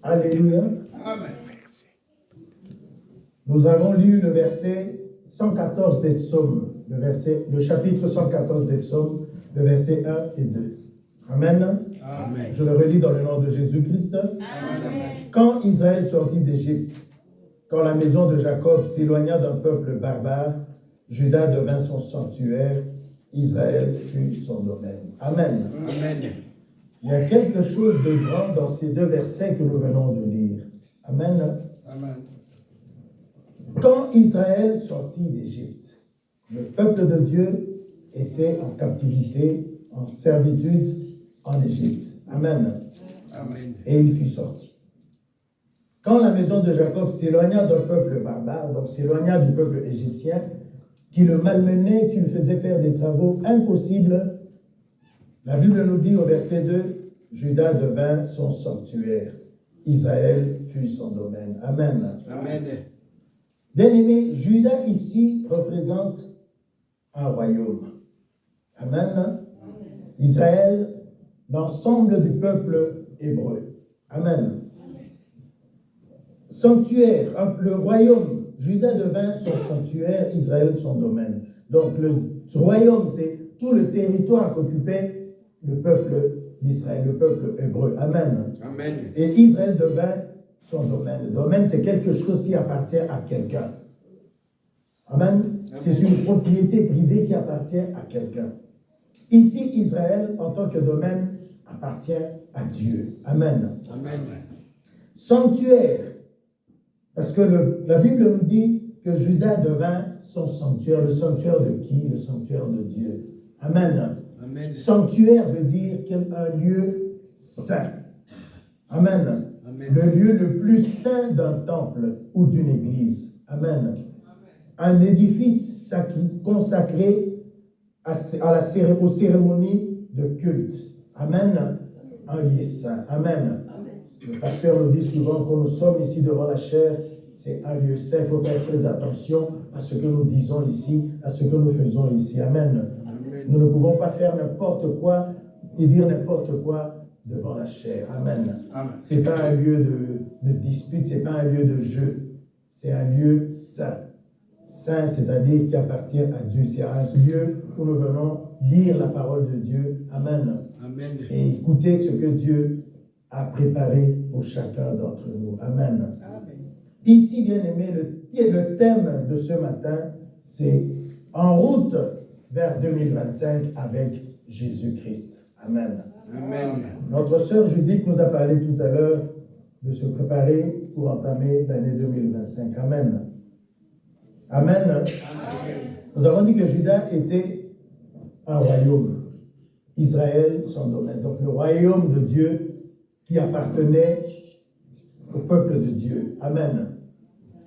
Alléluia. Amen. Nous avons lu le verset 114 des psaumes, le chapitre 114 des psaumes, le verset 1 et 2. Amen. Amen. Je le relis dans le nom de Jésus-Christ. Amen. Quand Israël sortit d'Égypte, quand la maison de Jacob s'éloigna d'un peuple barbare, Juda devint son sanctuaire, Israël fut son domaine. Amen. Amen. Il y a quelque chose de grand dans ces deux versets que nous venons de lire. Amen. Amen. Quand Israël sortit d'Égypte, le peuple de Dieu était en captivité, en servitude en Égypte. Amen. Amen. Et il fut sorti. Quand la maison de Jacob s'éloigna d'un peuple barbare, donc s'éloigna du peuple égyptien, qui le malmenait, qui lui faisait faire des travaux impossibles, la Bible nous dit au verset 2, Juda devint son sanctuaire, Israël fut son domaine. Amen. Amen. Bien-aimé, Juda ici représente un royaume. Amen. Israël, l'ensemble du peuple hébreu. Amen. Sanctuaire, le royaume, Juda devint son sanctuaire, Israël son domaine. Donc le royaume, c'est tout le territoire qu'occupait le peuple d'Israël, le peuple hébreu. Amen. Amen. Et Israël devint son domaine. Le domaine, c'est quelque chose qui appartient à quelqu'un. Amen. C'est une propriété privée qui appartient à quelqu'un. Ici, Israël, en tant que domaine, appartient à Dieu. Amen. Amen. Sanctuaire. Parce que la Bible nous dit que Juda devint son sanctuaire. Le sanctuaire de qui? Le sanctuaire de Dieu. Amen. Amen. Sanctuaire veut dire un lieu saint. Amen. Amen. Le lieu le plus saint d'un temple ou d'une église. Amen. Un édifice consacré aux cérémonies de culte. Amen. Un lieu saint. Amen. Le pasteur nous dit souvent que nous sommes ici devant la chair, c'est un lieu saint. Il faut faire très attention à ce que nous disons ici, à ce que nous faisons ici. Amen. Amen. Nous ne pouvons pas faire n'importe quoi et dire n'importe quoi devant la chair. Amen. Amen. Ce n'est pas un lieu de dispute, ce n'est pas un lieu de jeu. C'est un lieu saint. Saint, c'est-à-dire qui appartient à Dieu. C'est un lieu où nous venons lire la parole de Dieu. Amen. Amen. Et écouter ce que Dieu a préparé pour chacun d'entre nous. Amen. Amen. Ici, bien-aimé, le thème de ce matin, c'est en route vers 2025 avec Jésus-Christ. Amen. Amen. Notre sœur Judith nous a parlé tout à l'heure de se préparer pour entamer l'année 2025. Amen. Amen. Amen. Nous avons dit que Juda était un royaume. Israël, son domaine. Donc le royaume de Dieu qui appartenait au peuple de Dieu. Amen.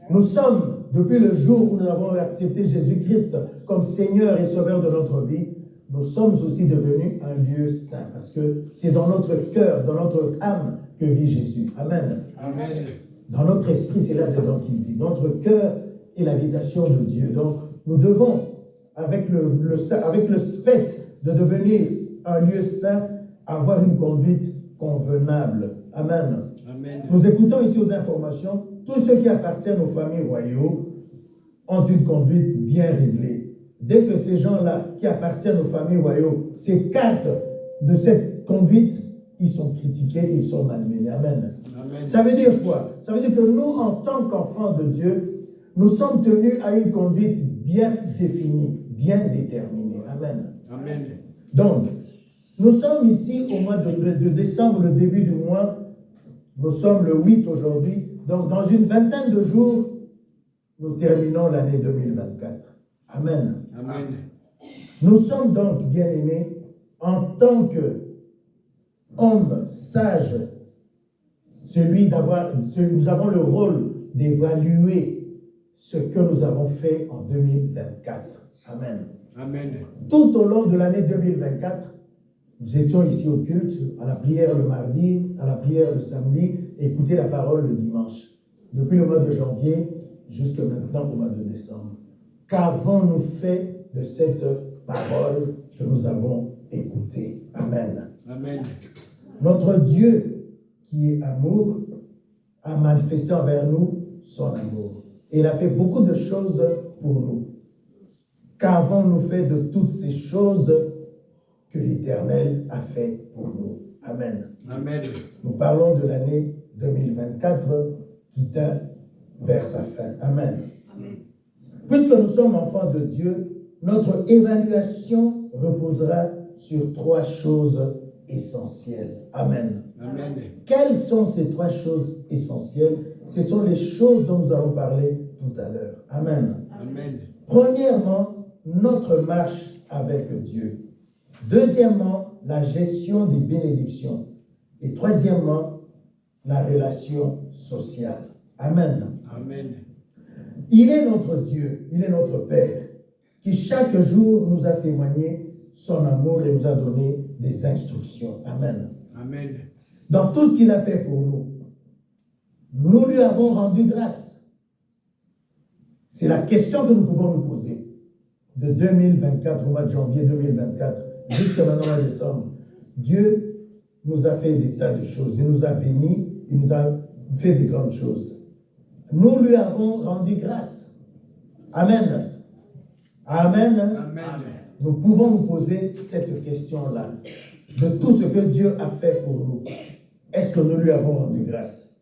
Nous sommes, depuis le jour où nous avons accepté Jésus-Christ comme Seigneur et Sauveur de notre vie, nous sommes aussi devenus un lieu saint. Parce que c'est dans notre cœur, dans notre âme que vit Jésus. Amen. Amen. Dans notre esprit, c'est là-dedans qu'il vit. Notre cœur est l'habitation de Dieu. Donc, nous devons, avec le fait de devenir un lieu saint, avoir une conduite convenable. Amen. Amen. Nous écoutons ici aux informations, tous ceux qui appartiennent aux familles royales ont une conduite bien réglée. Dès que ces gens-là qui appartiennent aux familles royales s'écartent de cette conduite, ils sont critiqués, ils sont malmenés. Amen. Amen. Ça veut dire quoi? Ça veut dire que nous, en tant qu'enfants de Dieu, nous sommes tenus à une conduite bien définie, bien déterminée. Amen. Amen. Donc, nous sommes ici au mois de décembre, le début du mois. Nous sommes le 8 aujourd'hui. Donc, dans une vingtaine de jours, nous terminons l'année 2024. Amen. Amen. Nous sommes donc, bien-aimés, en tant qu'hommes sages, nous avons le rôle d'évaluer ce que nous avons fait en 2024. Amen. Amen. Tout au long de l'année 2024, nous étions ici au culte, à la prière le mardi, à la prière le samedi, et écouter la parole le dimanche. Depuis le mois de janvier jusqu'à maintenant au mois de décembre. Qu'avons-nous fait de cette parole que nous avons écoutée? Amen. Amen. Notre Dieu, qui est amour, a manifesté envers nous son amour. Et il a fait beaucoup de choses pour nous. Qu'avons-nous fait de toutes ces choses que l'Éternel a fait pour nous? Amen. Amen. Nous parlons de l'année 2024 qui tend vers sa fin. Amen. Amen. Puisque nous sommes enfants de Dieu, notre évaluation reposera sur 3 choses essentielles. Amen. Amen. Quelles sont ces 3 choses essentielles? Ce sont les choses dont nous allons parler tout à l'heure. Amen. Amen. Premièrement, notre marche avec Dieu. Deuxièmement, la gestion des bénédictions. Et troisièmement, la relation sociale. Amen. Amen. Il est notre Dieu, il est notre Père, qui chaque jour nous a témoigné son amour et nous a donné des instructions. Amen. Amen. Dans tout ce qu'il a fait pour nous, nous lui avons rendu grâce. C'est la question que nous pouvons nous poser. De 2024, au mois de janvier 2024, jusqu'à maintenant en décembre, Dieu nous a fait des tas de choses. Il nous a bénis, il nous a fait des grandes choses. Nous lui avons rendu grâce. Amen. Amen. Amen. Nous pouvons nous poser cette question-là. De tout ce que Dieu a fait pour nous, est-ce que nous lui avons rendu grâce?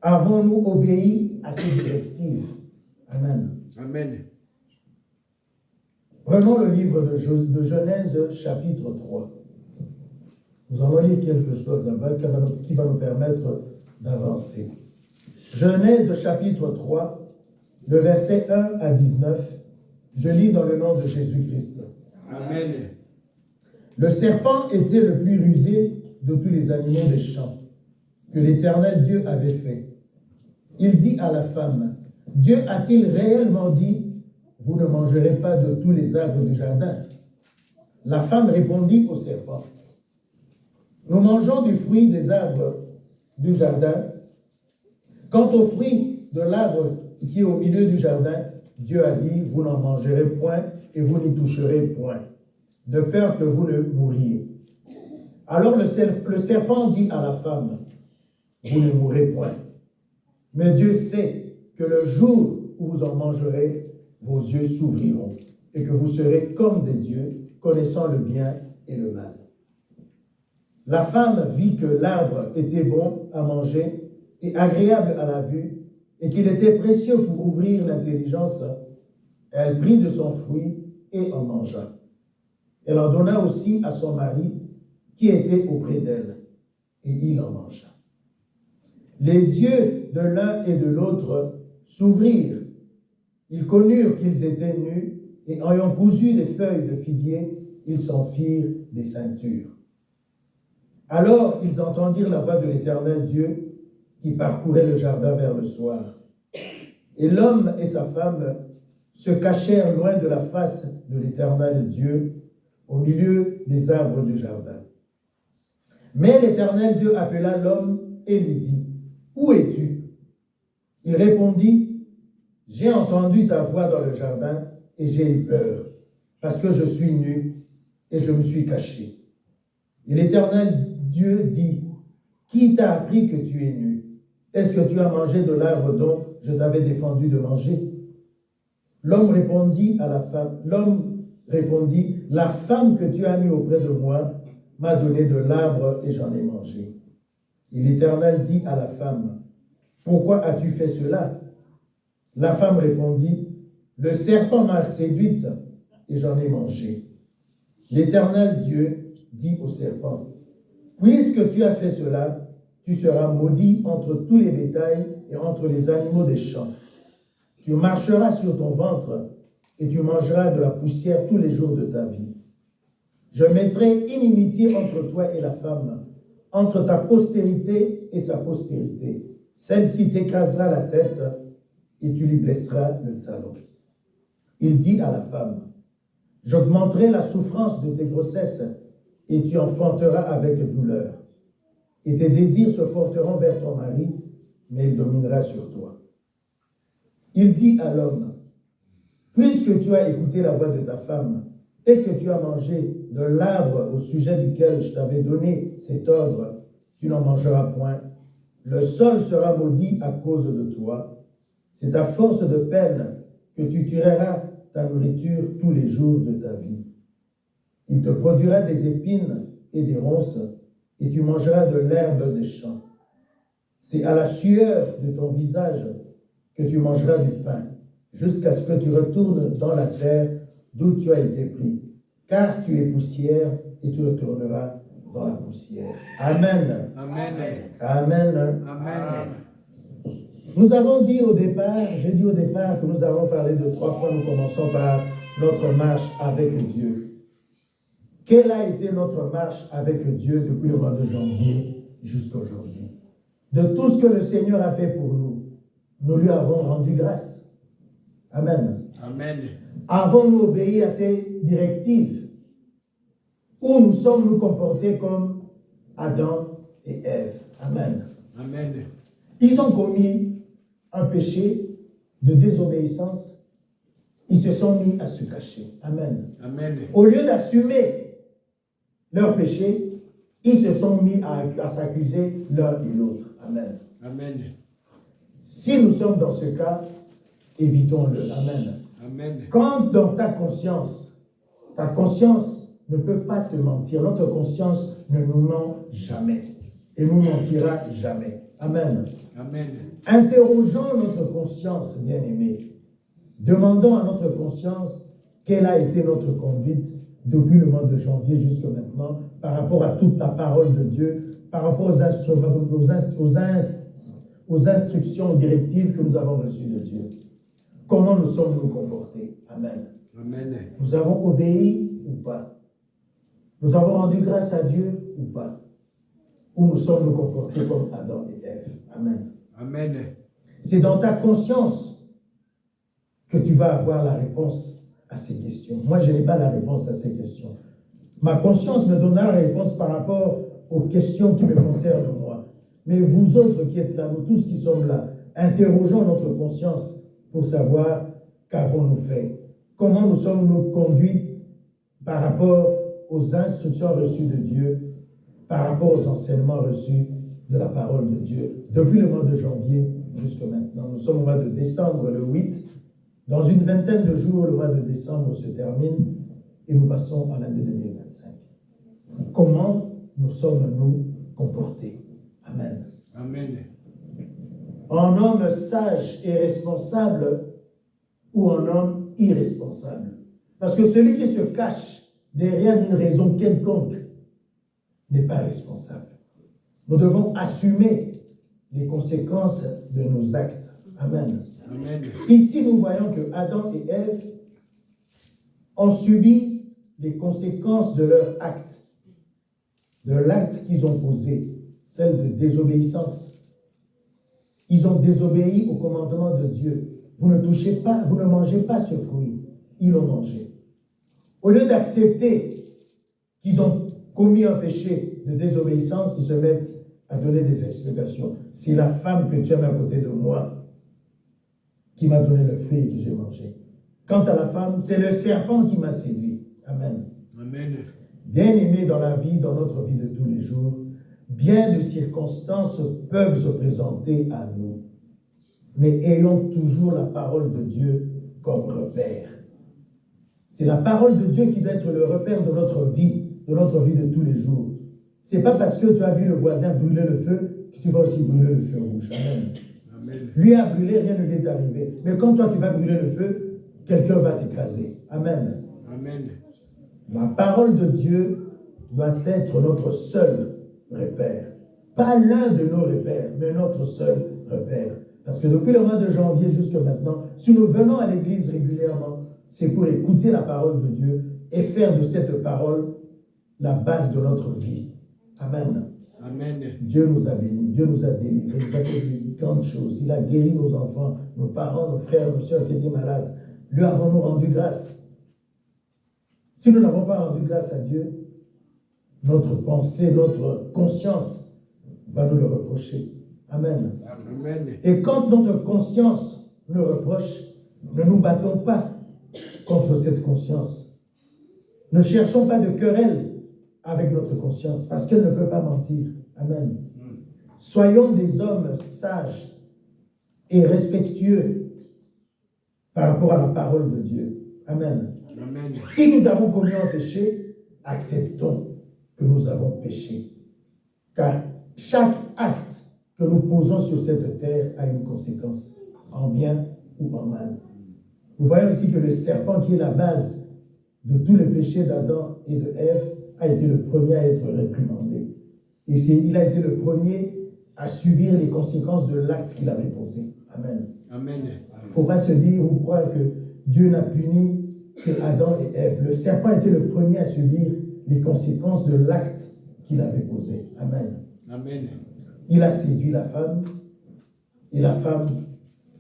Avons-nous obéi à ses directives? Amen. Amen. Prenons le livre de Genèse, chapitre 3. Nous allons lire quelque chose là-bas qui va nous permettre d'avancer. Genèse, chapitre 3, le verset 1 à 19. Je lis dans le nom de Jésus-Christ. Amen. Le serpent était le plus rusé de tous les animaux des champs que l'Éternel Dieu avait fait. Il dit à la femme, Dieu a-t-il réellement dit, vous ne mangerez pas de tous les arbres du jardin? La femme répondit au serpent, nous mangeons du fruit des arbres du jardin. Quant au fruit de l'arbre qui est au milieu du jardin, Dieu a dit, vous n'en mangerez point et vous n'y toucherez point, de peur que vous ne mouriez. Alors le serpent dit à la femme, vous ne mourrez point. Mais Dieu sait que le jour où vous en mangerez, vos yeux s'ouvriront et que vous serez comme des dieux, connaissant le bien et le mal. La femme vit que l'arbre était bon à manger et agréable à la vue et qu'il était précieux pour ouvrir l'intelligence. Elle prit de son fruit et en mangea. Elle en donna aussi à son mari qui était auprès d'elle et il en mangea. Les yeux de l'un et de l'autre s'ouvrirent. Ils connurent qu'ils étaient nus et ayant cousu des feuilles de figuier, ils s'en firent des ceintures. Alors ils entendirent la voix de l'Éternel Dieu qui parcourait le jardin vers le soir. Et l'homme et sa femme se cachèrent loin de la face de l'Éternel Dieu au milieu des arbres du jardin. Mais l'Éternel Dieu appela l'homme et lui dit, « Où es-tu » Il répondit, « J'ai entendu ta voix dans le jardin et j'ai eu peur, parce que je suis nu et je me suis caché. » Et l'Éternel Dieu dit, « Qui t'a appris que tu es nu? Est-ce que tu as mangé de l'arbre dont je t'avais défendu de manger? » L'homme répondit, la femme que tu as mis auprès de moi m'a donné de l'arbre et j'en ai mangé. Et l'Éternel dit à la femme, pourquoi as-tu fait cela? La femme répondit, le serpent m'a séduite et j'en ai mangé. L'Éternel Dieu dit au serpent, puisque tu as fait cela, tu seras maudit entre tous les bétails et entre les animaux des champs. Tu marcheras sur ton ventre et tu mangeras de la poussière tous les jours de ta vie. Je mettrai inimitié entre toi et la femme, entre ta postérité et sa postérité. Celle-ci t'écrasera la tête et tu lui blesseras le talon. Il dit à la femme, j'augmenterai la souffrance de tes grossesses et tu enfanteras avec douleur. Et tes désirs se porteront vers ton mari, mais il dominera sur toi. Il dit à l'homme, puisque tu as écouté la voix de ta femme et que tu as mangé de l'arbre au sujet duquel je t'avais donné cet ordre, tu n'en mangeras point. Le sol sera maudit à cause de toi. C'est à force de peine que tu tireras ta nourriture tous les jours de ta vie. Il te produira des épines et des ronces, et tu mangeras de l'herbe des champs. C'est à la sueur de ton visage que tu mangeras du pain, jusqu'à ce que tu retournes dans la terre d'où tu as été pris. Car tu es poussière et tu retourneras dans la poussière. Amen. Amen. Amen. Amen. Nous avons dit au départ, j'ai dit au départ que nous avons parlé de 3 points. Nous commençons par notre marche avec Dieu. Quelle a été notre marche avec Dieu depuis le mois de janvier jusqu'à aujourd'hui? De tout ce que le Seigneur a fait pour nous, nous lui avons rendu grâce. Amen. Amen. Avons-nous obéi à ses directives? Ou nous sommes nous comportés comme Adam et Ève? Amen. Amen. Ils ont commis un péché de désobéissance. Ils se sont mis à se cacher. Amen. Amen. Au lieu d'assumer leur péché, ils se sont mis à s'accuser l'un et l'autre. Amen. Amen. Si nous sommes dans ce cas, évitons-le. Amen. Amen. Quand dans ta conscience ne peut pas te mentir, notre conscience ne nous ment jamais et nous mentira jamais. Amen. Amen. Interrogeons notre conscience, bien-aimés. Demandons à notre conscience quelle a été notre conduite depuis le mois de janvier jusqu'à maintenant par rapport à toute la parole de Dieu, par rapport aux instructions, aux directives que nous avons reçues de Dieu. Comment nous sommes-nous comportés? Amen. Amen. Nous avons obéi ou pas? Nous avons rendu grâce à Dieu ou pas? Ou nous sommes-nous comportés comme Adam et Ève? Amen. Amen. C'est dans ta conscience que tu vas avoir la réponse à ces questions. Moi, je n'ai pas la réponse à ces questions. Ma conscience me donnera la réponse par rapport aux questions qui me concernent moi. Mais vous autres qui êtes là, nous tous qui sommes là, interrogeons notre conscience pour savoir qu'avons-nous fait. Comment nous sommes-nous conduites par rapport aux instructions reçues de Dieu, par rapport aux enseignements reçus de la parole de Dieu. Depuis le mois de janvier jusqu'à maintenant, nous sommes au mois de décembre, le 8. Dans une vingtaine de jours, le mois de décembre se termine et nous passons à l'année 2025. Comment nous sommes-nous comportés? Amen. Amen. Un homme sage et responsable ou un homme irresponsable? Parce que celui qui se cache derrière une raison quelconque n'est pas responsable. Nous devons assumer les conséquences de nos actes. Amen. Amen. Ici, nous voyons que Adam et Ève ont subi les conséquences de leur acte, de l'acte qu'ils ont posé, celle de désobéissance. Ils ont désobéi au commandement de Dieu. Vous ne touchez pas, vous ne mangez pas ce fruit. Ils l'ont mangé. Au lieu d'accepter qu'ils ont commis un péché de désobéissance, ils se mettent à donner des explications. C'est la femme que tu as à côté de moi qui m'a donné le fruit et que j'ai mangé. Quant à la femme, c'est le serpent qui m'a séduit. Amen. Amen. Bien-aimés dans la vie, dans notre vie de tous les jours, bien de circonstances peuvent se présenter à nous. Mais ayons toujours la parole de Dieu comme repère. C'est la parole de Dieu qui doit être le repère de notre vie de tous les jours. Ce n'est pas parce que tu as vu le voisin brûler le feu que tu vas aussi brûler le feu rouge. Amen. Amen. Lui a brûlé, rien ne lui est arrivé. Mais quand toi tu vas brûler le feu, quelqu'un va t'écraser. Amen. Amen. La parole de Dieu doit être notre seul repère. Pas l'un de nos repères, mais notre seul repère. Parce que depuis le mois de janvier jusqu'à maintenant, si nous venons à l'église régulièrement, c'est pour écouter la parole de Dieu et faire de cette parole la base de notre vie. Amen. Amen. Dieu nous a bénis, Dieu nous a délivrés, il nous a fait de grandes choses. Il a guéri nos enfants, nos parents, nos frères, nos soeurs qui étaient malades. Lui avons-nous rendu grâce. Si nous n'avons pas rendu grâce à Dieu, notre pensée, notre conscience va nous le reprocher. Amen. Amen. Et quand notre conscience nous reproche, ne nous battons pas contre cette conscience. Ne cherchons pas de querelle avec notre conscience, parce qu'elle ne peut pas mentir. Amen. Soyons des hommes sages et respectueux par rapport à la parole de Dieu. Amen. Amen. Si nous avons commis un péché, acceptons que nous avons péché. Car chaque acte que nous posons sur cette terre a une conséquence, en bien ou en mal. Nous voyons ici que le serpent, qui est la base de tous les péchés d'Adam et de Ève, a été le premier à être réprimandé. Et il a été le premier à subir les conséquences de l'acte qu'il avait posé. Amen. Amen. Il ne faut pas se dire ou croire que Dieu n'a puni que Adam et Ève. Le serpent était le premier à subir les conséquences de l'acte qu'il avait posé. Amen. Amen. Il a séduit la femme et la femme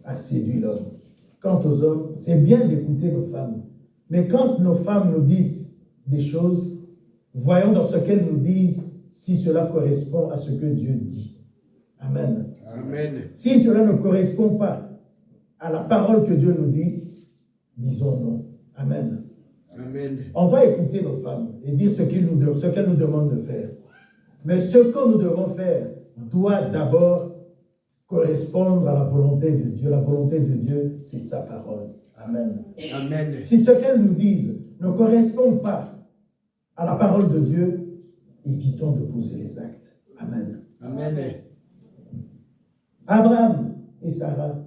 a séduit l'homme. Quant aux hommes, c'est bien d'écouter nos femmes. Mais quand nos femmes nous disent des choses, voyons dans ce qu'elles nous disent si cela correspond à ce que Dieu dit. Amen. Amen. Si cela ne correspond pas à la parole que Dieu nous dit, disons non. Amen. Amen. On doit écouter nos femmes et dire ce qu'elles nous demandent de faire. Mais ce que nous devons faire doit d'abord correspondre à la volonté de Dieu. La volonté de Dieu, c'est sa parole. Amen. Amen. Si ce qu'elles nous disent ne correspond pas à la parole de Dieu, évitons de poser les actes. Amen. Amen. Abraham et Sarah.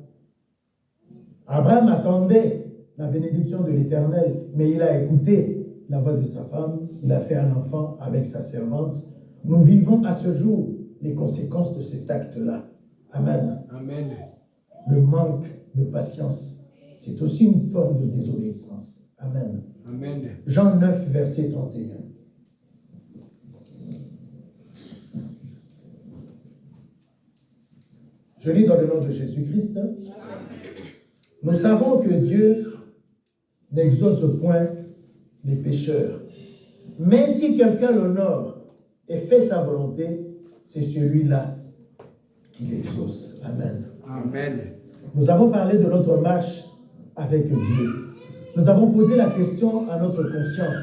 Abraham attendait la bénédiction de l'Éternel, mais il a écouté la voix de sa femme, il a fait un enfant avec sa servante. Nous vivons à ce jour les conséquences de cet acte-là. Amen. Amen. Le manque de patience, c'est aussi une forme de désobéissance. Amen. Amen. Jean 9, verset 31. Je lis dans le nom de Jésus-Christ. Nous savons que Dieu n'exauce point les pécheurs. Mais si quelqu'un l'honore et fait sa volonté, c'est celui-là qui l'exauce. Amen. Amen. Nous avons parlé de notre marche avec Dieu. Nous avons posé la question à notre conscience.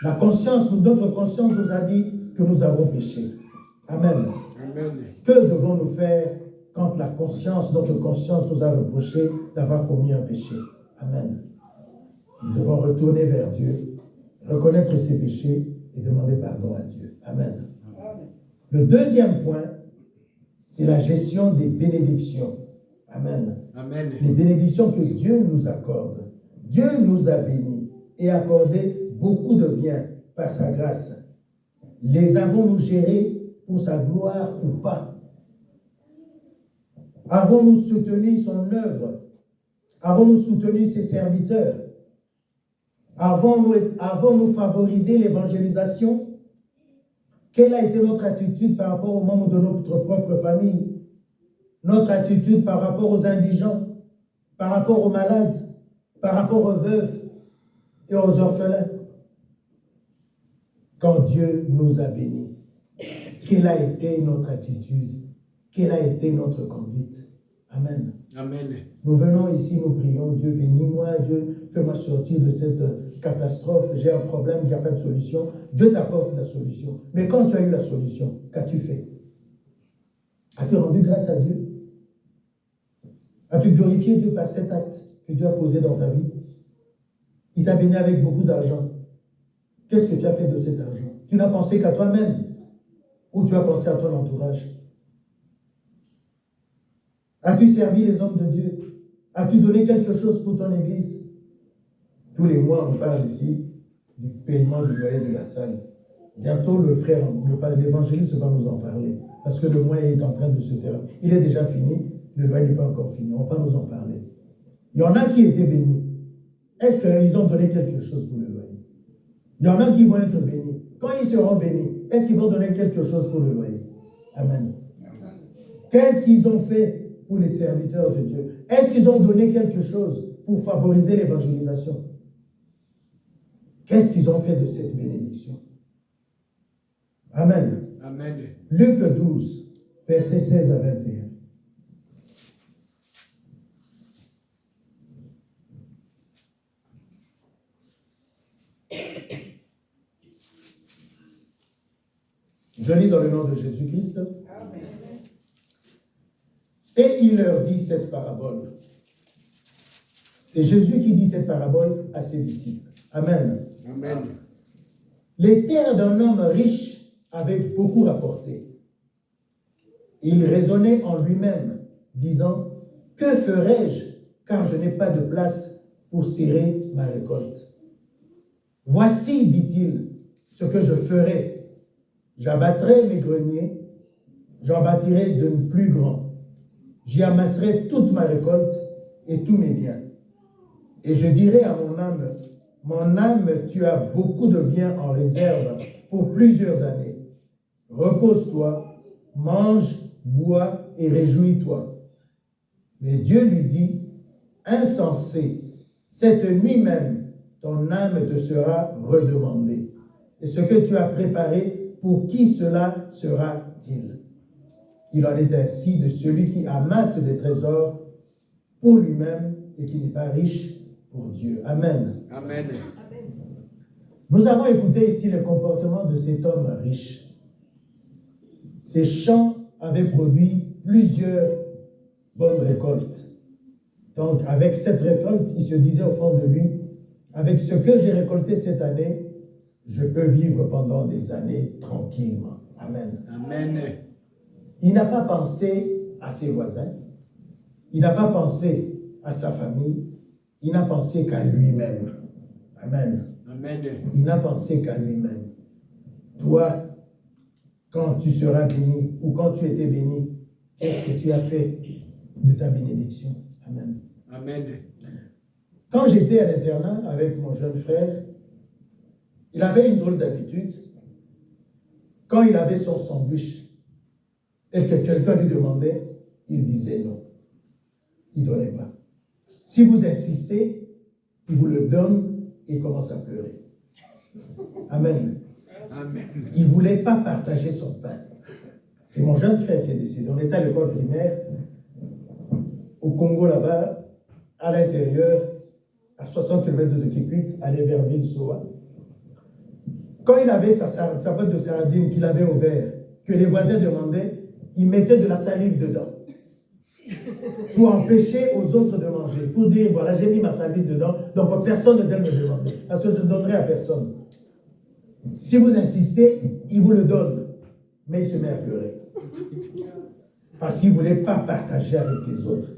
Notre conscience nous a dit que nous avons péché. Amen. Amen. Que devons-nous faire quand notre conscience nous a reproché d'avoir commis un péché? Amen. Nous devons retourner vers Dieu, reconnaître ses péchés et demander pardon à Dieu. Amen. Le deuxième point, c'est la gestion des bénédictions. Amen. Amen. Les bénédictions que Dieu nous accorde. Dieu nous a bénis et accordé beaucoup de biens par sa grâce. Les avons-nous gérés pour sa gloire ou pas? Avons-nous soutenu son œuvre? Avons-nous soutenu ses serviteurs? Avons-nous favorisé l'évangélisation? Quelle a été notre attitude par rapport aux membres de notre propre famille? Notre attitude par rapport aux indigents, par rapport aux malades, par rapport aux veuves et aux orphelins? Quand Dieu nous a bénis, quelle a été notre attitude? Quelle a été notre conduite? Amen. Amen. Nous venons ici, nous prions, Dieu bénis-moi, Dieu fais-moi sortir de cette catastrophe, j'ai un problème, il n'y a pas de solution. Dieu t'apporte la solution. Mais quand tu as eu la solution, qu'as-tu fait? As-tu rendu grâce à Dieu? As-tu glorifié Dieu par cet acte que Dieu a posé dans ta vie? Il t'a béni avec beaucoup d'argent. Qu'est-ce que tu as fait de cet argent? Tu n'as pensé qu'à toi-même ou tu as pensé à ton entourage? As-tu servi les hommes de Dieu? As-tu donné quelque chose pour ton église? Tous les mois, on parle ici du paiement du loyer de la salle. Bientôt, l'évangéliste va nous en parler. Parce que le mois est en train de se terminer. Il est déjà fini, le loyer n'est pas encore fini. On va nous en parler. Il y en a qui étaient bénis. Est-ce qu'ils ont donné quelque chose pour le loyer? Il y en a qui vont être bénis. Quand ils seront bénis, est-ce qu'ils vont donner quelque chose pour le loyer? Amen. Qu'est-ce qu'ils ont fait pour les serviteurs de Dieu? Est-ce qu'ils ont donné quelque chose pour favoriser l'évangélisation? Qu'est-ce qu'ils ont fait de cette bénédiction? Amen. Amen. Luc 12, versets 16 à 21. Je lis dans le nom de Jésus-Christ. Et il leur dit cette parabole. C'est Jésus qui dit cette parabole à ses disciples. Amen. Amen. Les terres d'un homme riche avaient beaucoup rapporté. Il raisonnait en lui-même, disant, « Que ferai-je, car je n'ai pas de place pour serrer ma récolte. Voici, dit-il, ce que je ferai. J'abattrai mes greniers, j'en bâtirai de plus grands. J'y amasserai toute ma récolte et tous mes biens. Et je dirai à mon âme, tu as beaucoup de biens en réserve pour plusieurs années. Repose-toi, mange, bois et réjouis-toi. » Mais Dieu lui dit, « Insensé, cette nuit même, ton âme te sera redemandée. Et ce que tu as préparé, pour qui cela sera-t-il? Il en est ainsi de celui qui amasse des trésors pour lui-même et qui n'est pas riche pour Dieu. » Amen. Amen. Nous avons écouté ici le comportement de cet homme riche. Ses champs avaient produit plusieurs bonnes récoltes. Donc, avec cette récolte, il se disait au fond de lui, avec ce que j'ai récolté cette année, je peux vivre pendant des années tranquillement. Amen. Amen. Il n'a pas pensé à ses voisins. Il n'a pas pensé à sa famille. Il n'a pensé qu'à lui-même. Amen. Amen. Il n'a pensé qu'à lui-même. Toi, quand tu seras béni ou quand tu étais béni, qu'est-ce que tu as fait de ta bénédiction? Amen. Amen. Quand j'étais à l'internat avec mon jeune frère, il avait une drôle d'habitude. Quand il avait son sandwich et que quelqu'un lui demandait, il disait non. Il ne donnait pas. Si vous insistez, il vous le donne et il commence à pleurer. Amen. Amen. Il ne voulait pas partager son pain. C'est mon jeune frère qui est décédé. On était à l'école primaire, au Congo là-bas, à l'intérieur, à 60 km de Kikwit, aller vers Ville-Soa. Quand il avait sa boîte de sardines qu'il avait ouverte, que les voisins demandaient, il mettait de la salive dedans. Pour empêcher aux autres de manger. Pour dire, voilà, j'ai mis ma salive dedans, donc personne ne vient me demander. Parce que je ne donnerai à personne. Si vous insistez, il vous le donne. Mais il se met à pleurer. Parce qu'il ne voulait pas partager avec les autres.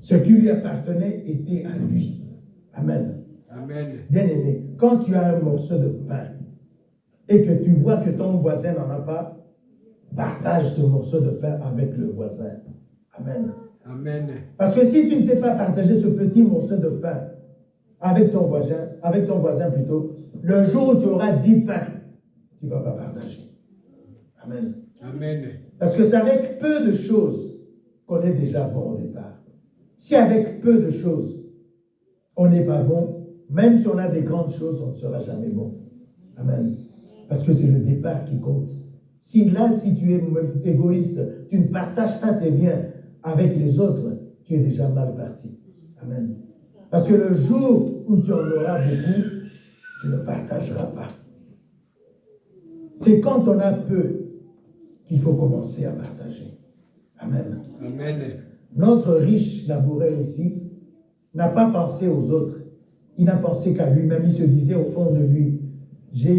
Ce qui lui appartenait était à lui. Amen. Amen. Bien-aimé, quand tu as un morceau de pain et que tu vois que ton voisin n'en a pas, partage ce morceau de pain avec le voisin. Amen. Amen. Parce que si tu ne sais pas partager ce petit morceau de pain avec ton voisin plutôt, le jour où tu auras 10 pains, tu ne vas pas partager. Amen. Amen. Parce que c'est avec peu de choses qu'on est déjà bon au départ. Si avec peu de choses, on n'est pas bon, même si on a des grandes choses, on ne sera jamais bon. Amen. Parce que c'est le départ qui compte. Si tu es égoïste, tu ne partages pas tes biens avec les autres, tu es déjà mal parti. Amen. Parce que le jour où tu en auras beaucoup, tu ne partageras pas. C'est quand on a peu qu'il faut commencer à partager. Amen. Amen. Notre riche laboureur ici n'a pas pensé aux autres. Il n'a pensé qu'à lui-même. Il se disait au fond de lui, j'ai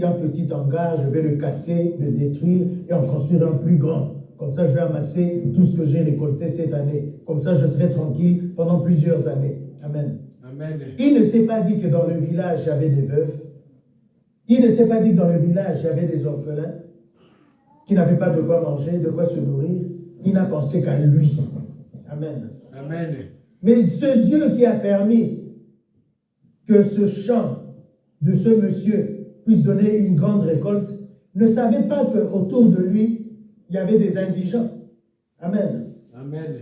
un petit hangar, je vais le casser, le détruire et en construire un plus grand. Comme ça, je vais amasser tout ce que j'ai récolté cette année. Comme ça, je serai tranquille pendant plusieurs années. Amen. Amen. Il ne s'est pas dit que dans le village, il y avait des veuves. Il ne s'est pas dit que dans le village, il y avait des orphelins qui n'avaient pas de quoi manger, de quoi se nourrir. Il n'a pensé qu'à lui. Amen. Amen. Mais ce Dieu qui a permis que ce champ de ce monsieur puisse donner une grande récolte, ne savait pas qu'autour de lui, il y avait des indigents. Amen. Amen.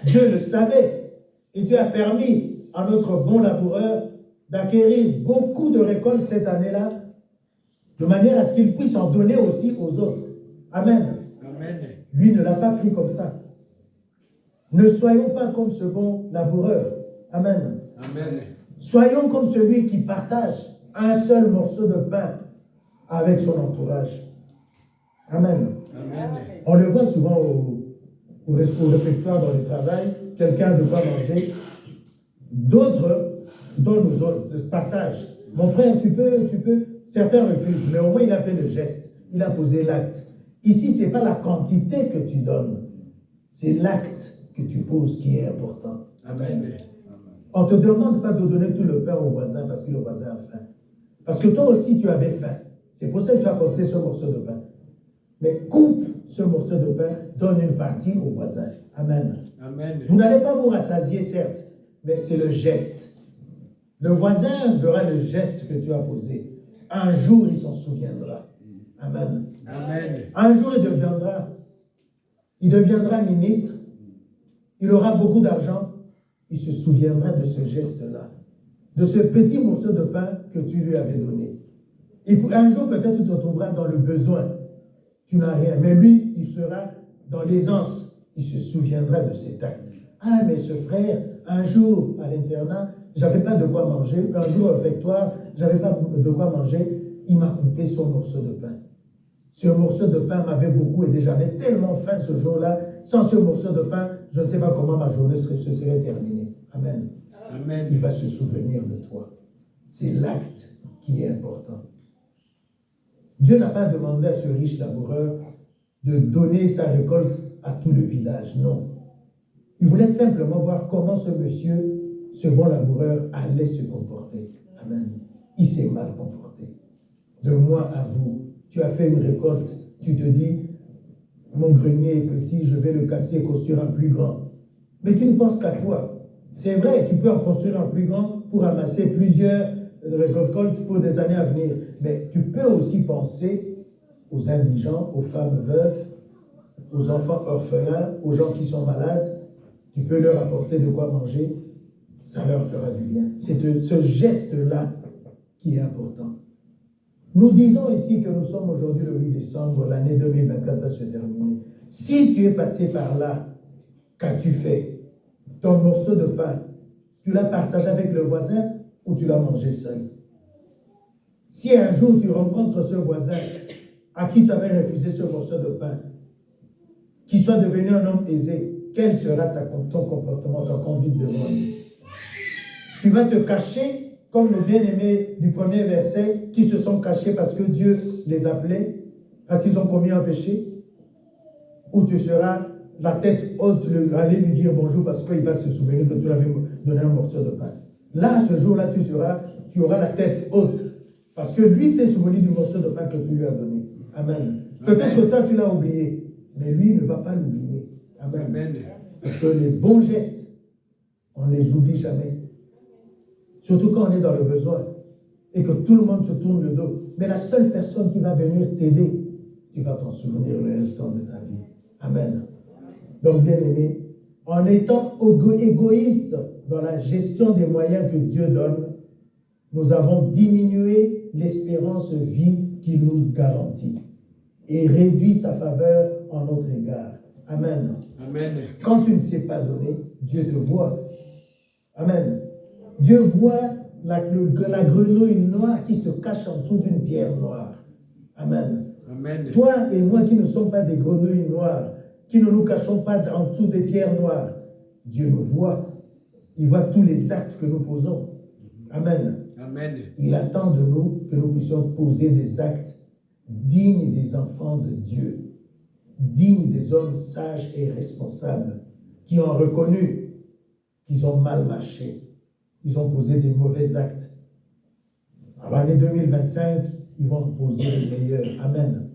Dieu le savait. Et Dieu a permis à notre bon laboureur d'acquérir beaucoup de récoltes cette année-là, de manière à ce qu'il puisse en donner aussi aux autres. Amen. Amen. Lui ne l'a pas pris comme ça. Ne soyons pas comme ce bon laboureur. Amen. Amen. Soyons comme celui qui partage un seul morceau de pain avec son entourage. Amen. Amen. On le voit souvent au réfectoire dans le travail, quelqu'un a de quoi manger, d'autres donnent aux autres, partagent. Mon frère, tu peux. Certains refusent, mais au moins il a fait le geste, il a posé l'acte. Ici, ce n'est pas la quantité que tu donnes, c'est l'acte que tu poses qui est important. Amen. On ne te demande pas de donner tout le pain au voisin parce que le voisin a faim. Parce que toi aussi, tu avais faim. C'est pour ça que tu as apporté ce morceau de pain. Mais coupe ce morceau de pain, donne une partie au voisin. Amen. Amen. Vous n'allez pas vous rassasier, certes, mais c'est le geste. Le voisin verra le geste que tu as posé. Un jour, il s'en souviendra. Amen. Amen. Un jour, il deviendra ministre. Il aura beaucoup d'argent. Il se souviendra de ce geste-là, de ce petit morceau de pain que tu lui avais donné. Et un jour, peut-être, tu te retrouveras dans le besoin. Tu n'as rien. Mais lui, il sera dans l'aisance. Il se souviendra de cet acte. Ah, mais ce frère, un jour, à l'internat, j'avais pas de quoi manger. Un jour, au réfectoire, j'avais pas de quoi manger. Il m'a coupé son morceau de pain. Ce morceau de pain m'avait beaucoup aidé. J'avais tellement faim ce jour-là. Sans ce morceau de pain, je ne sais pas comment ma journée se serait terminée. Amen. Amen. Il va se souvenir de toi. C'est l'acte qui est important. Dieu n'a pas demandé à ce riche laboureur de donner sa récolte à tout le village. Non. Il voulait simplement voir comment ce monsieur, ce bon laboureur, allait se comporter. Amen. Il s'est mal comporté. De moi à vous, tu as fait une récolte, tu te dis, mon grenier est petit, je vais le casser et construire un plus grand. Mais tu ne penses qu'à toi. C'est vrai, tu peux en construire un plus grand pour amasser plusieurs récoltes pour des années à venir. Mais tu peux aussi penser aux indigents, aux femmes veuves, aux enfants orphelins, aux gens qui sont malades. Tu peux leur apporter de quoi manger. Ça leur fera du bien. C'est de ce geste-là qui est important. Nous disons ici que nous sommes aujourd'hui le 8 décembre, l'année 2024 va se terminer. Si tu es passé par là, qu'as-tu fait? Ton morceau de pain, tu l'as partagé avec le voisin ou tu l'as mangé seul? Si un jour tu rencontres ce voisin à qui tu avais refusé ce morceau de pain, qui soit devenu un homme aisé, quel sera ton comportement, ta conduite devant lui? Tu vas te cacher comme nos bien-aimés du premier verset qui se sont cachés parce que Dieu les appelait, parce qu'ils ont commis un péché? Ou tu seras la tête haute, aller lui dire bonjour parce qu'il va se souvenir que tu lui avais donné un morceau de pain? Là, ce jour-là, tu auras la tête haute parce que lui s'est souvenu du morceau de pain que tu lui as donné. Amen. Peut-être que toi, tu l'as oublié, mais lui ne va pas l'oublier. Amen. Amen. Parce que les bons gestes, on ne les oublie jamais. Surtout quand on est dans le besoin et que tout le monde te tourne le dos. Mais la seule personne qui va venir t'aider, tu vas t'en souvenir le restant de ta vie. Amen. Donc, bien aimé, en étant égoïste dans la gestion des moyens que Dieu donne, nous avons diminué l'espérance vie qu'il nous garantit et réduit sa faveur en notre égard. Amen. Amen. Quand tu ne sais pas donner, Dieu te voit. Amen. Dieu voit la grenouille noire qui se cache en dessous d'une pierre noire. Amen. Amen. Toi et moi qui ne sommes pas des grenouilles noires, qui ne nous cachons pas en dessous des pierres noires, Dieu nous voit. Il voit tous les actes que nous posons. Amen. Amen. Il attend de nous que nous puissions poser des actes dignes des enfants de Dieu, dignes des hommes sages et responsables, qui ont reconnu qu'ils ont mal marché, ils ont posé des mauvais actes. À l'année 2025, ils vont poser les meilleurs. Amen.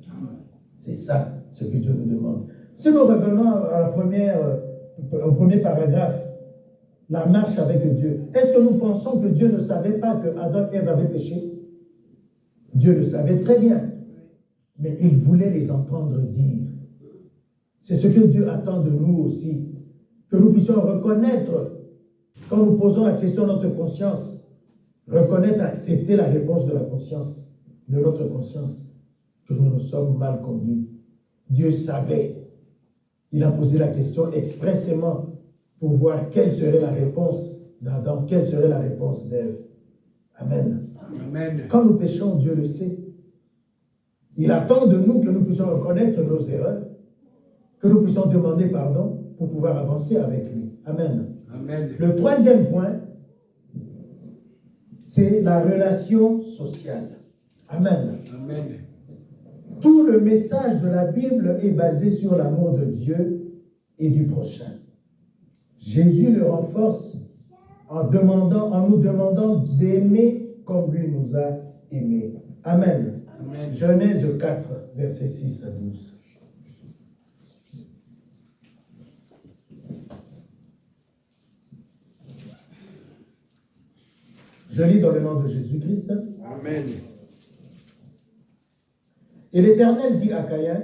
C'est ça ce que Dieu nous demande. Si nous revenons à au premier paragraphe, la marche avec Dieu, est-ce que nous pensons que Dieu ne savait pas que Adam et Ève avaient péché? Dieu le savait très bien, mais il voulait les entendre dire. C'est ce que Dieu attend de nous aussi, que nous puissions reconnaître, quand nous posons la question de notre conscience, reconnaître, accepter la réponse de la conscience, de notre conscience, que nous nous sommes mal conduits. Dieu savait. Il a posé la question expressément pour voir quelle serait la réponse d'Adam, quelle serait la réponse d'Ève. Amen. Amen. Quand nous péchons, Dieu le sait. Il attend de nous que nous puissions reconnaître nos erreurs que nous puissions demander pardon pour pouvoir avancer avec lui. Amen. Amen. Le troisième point, c'est la relation sociale. Amen. Amen. Tout le message de la Bible est basé sur l'amour de Dieu et du prochain. Jésus le renforce en nous demandant d'aimer comme lui nous a aimés. Amen. Amen. Genèse 4, versets 6 à 12. Je lis dans le nom de Jésus-Christ. Amen. Et l'Éternel dit à Caïn,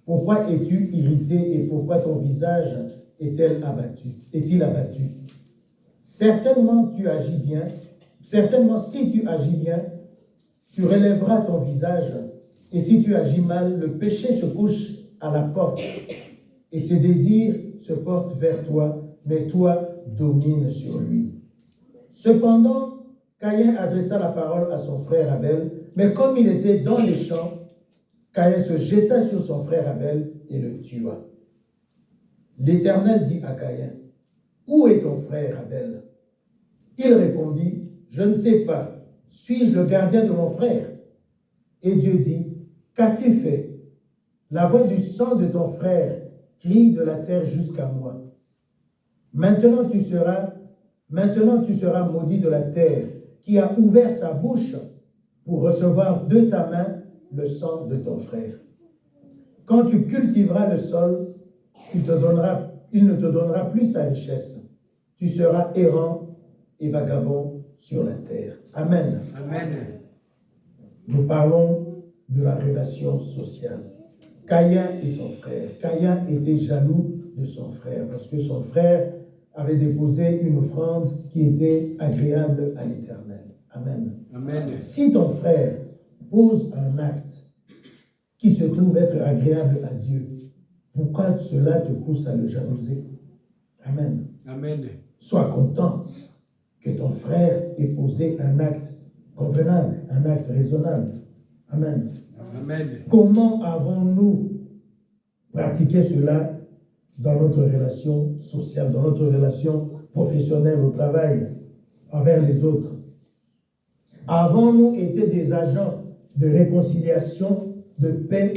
pourquoi es-tu irrité et pourquoi ton visage est-il abattu? Certainement tu agis bien, certainement si tu agis bien, tu relèveras ton visage, et si tu agis mal, le péché se couche à la porte, et ses désirs se portent vers toi, mais toi domine sur lui. Cependant, Caïn adressa la parole à son frère Abel, mais comme il était dans les champs, Caïn se jeta sur son frère Abel et le tua. L'Éternel dit à Caïn, « Où est ton frère Abel ?» Il répondit, « Je ne sais pas, suis-je le gardien de mon frère ?» Et Dieu dit, « Qu'as-tu fait? La voix du sang de ton frère crie de la terre jusqu'à moi. Maintenant tu seras maudit de la terre, qui a ouvert sa bouche pour recevoir de ta main le sang de ton frère. Quand tu cultiveras le sol, il ne te donnera plus sa richesse. Tu seras errant et vagabond sur la terre. » Amen. Amen. Nous parlons de la relation sociale. Caïn et son frère. Caïn était jaloux de son frère parce que son frère avait déposé une offrande qui était agréable à l'Éternel. Amen. Amen. Si ton frère pose un acte qui se trouve être agréable à Dieu, pourquoi cela te pousse à le jalouser? Amen. Amen. Sois content que ton frère ait posé un acte convenable, un acte raisonnable. Amen. Amen. Comment avons-nous pratiqué cela dans notre relation sociale, dans notre relation professionnelle au travail, envers les autres? Avons-nous été des agents de réconciliation, de paix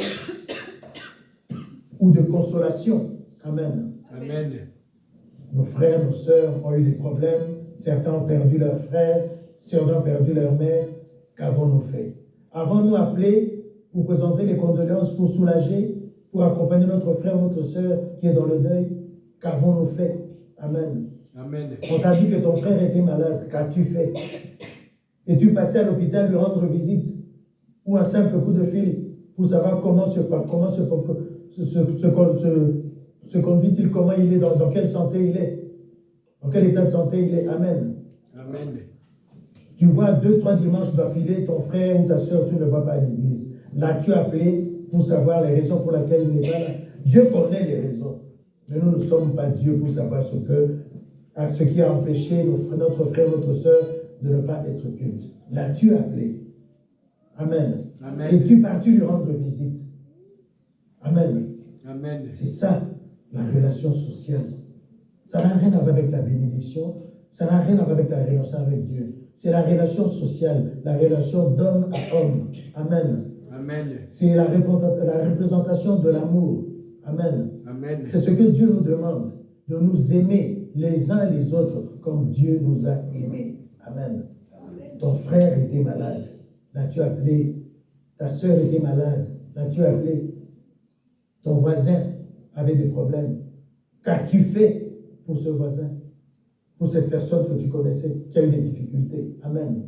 ou de consolation? Amen. Amen. Nos frères, nos sœurs ont eu des problèmes, certains ont perdu leurs frères, certains ont perdu leur mère. Qu'avons-nous fait? Avons-nous appelé pour présenter les condoléances, pour soulager, pour accompagner notre frère ou notre sœur qui est dans le deuil? Qu'avons-nous fait? Amen. Amen. On t'a dit que ton frère était malade, qu'as-tu fait? Es-tu passé à l'hôpital lui rendre visite? Ou un simple coup de fil pour savoir comment se conduit-il, comment il est, dans quelle santé il est, dans quel état de santé il est? Amen. Amen. Tu vois 2-3 dimanches d'affilée, ton frère ou ta soeur, tu ne le vois pas à l'église. L'as-tu appelé pour savoir les raisons pour lesquelles il n'est pas là? Dieu connaît les raisons. Mais nous ne sommes pas Dieu pour savoir ce qui a empêché notre frère, notre soeur de ne pas être culte. L'as-tu appelé? Amen. Amen. Es-tu parti lui rendre visite? Amen. Amen. C'est ça, la relation sociale. Ça n'a rien à voir avec la bénédiction, ça n'a rien à voir avec la relation avec Dieu. C'est la relation sociale, la relation d'homme à homme. Amen. Amen. C'est la représentation de l'amour. Amen. Amen. C'est ce que Dieu nous demande, de nous aimer les uns les autres comme Dieu nous a aimés. Amen. Ton frère était malade, l'as-tu appelé? Ta sœur était malade, l'as-tu appelé? Ton voisin avait des problèmes. Qu'as-tu fait pour ce voisin? Pour cette personne que tu connaissais, qui a eu des difficultés? Amen.